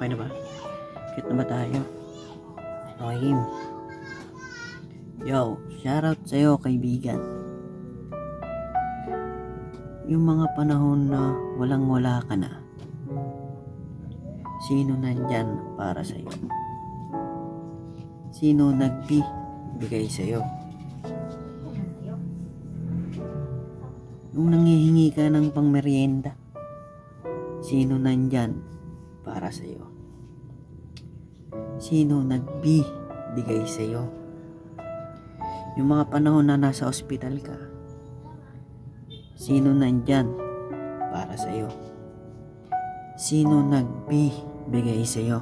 Okay na ba? Cute na ba tayo? Okay. Yo, shoutout sa'yo kaibigan. Yung mga panahon na walang wala ka na, sino nandyan para sa'yo? Sino nagbibigay sa'yo? Yung nanghihingi ka ng pangmeryenda, sino nandyan para sa'yo? Sino nagbibigay sa'yo? Yung mga panahon na nasa ospital ka, sino nandyan para sa'yo? Sino nagbibigay sa'yo?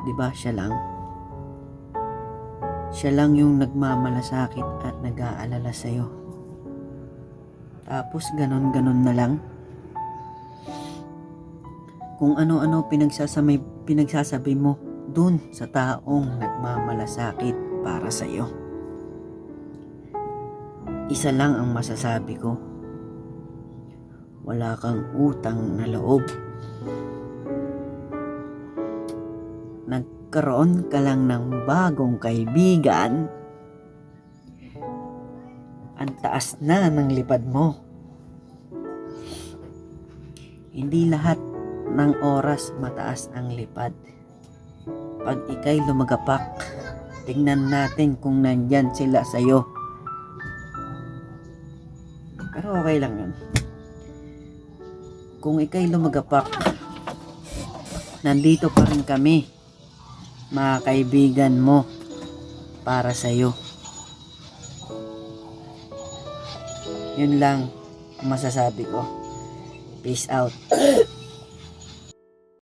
Diba siya lang? Siya lang yung nagmamalasakit at nag-aalala sa'yo. Tapos ganon-ganon na lang. Kung ano-ano pinagsasabi mo dun sa taong nagmamalasakit para sa'yo. Isa lang ang masasabi ko. Wala kang utang na loob. Nagkaroon ka lang ng bagong kaibigan. Ang taas na ng lipad mo. Hindi lahat ng oras mataas ang lipad. Pag ikay lumagapak, tingnan natin kung nandyan sila sa'yo. Pero okay lang yun. Kung ikay lumagapak, nandito pa rin kami, mga kaibigan mo, para sa'yo. Yun lang ang masasabi ko. Peace out.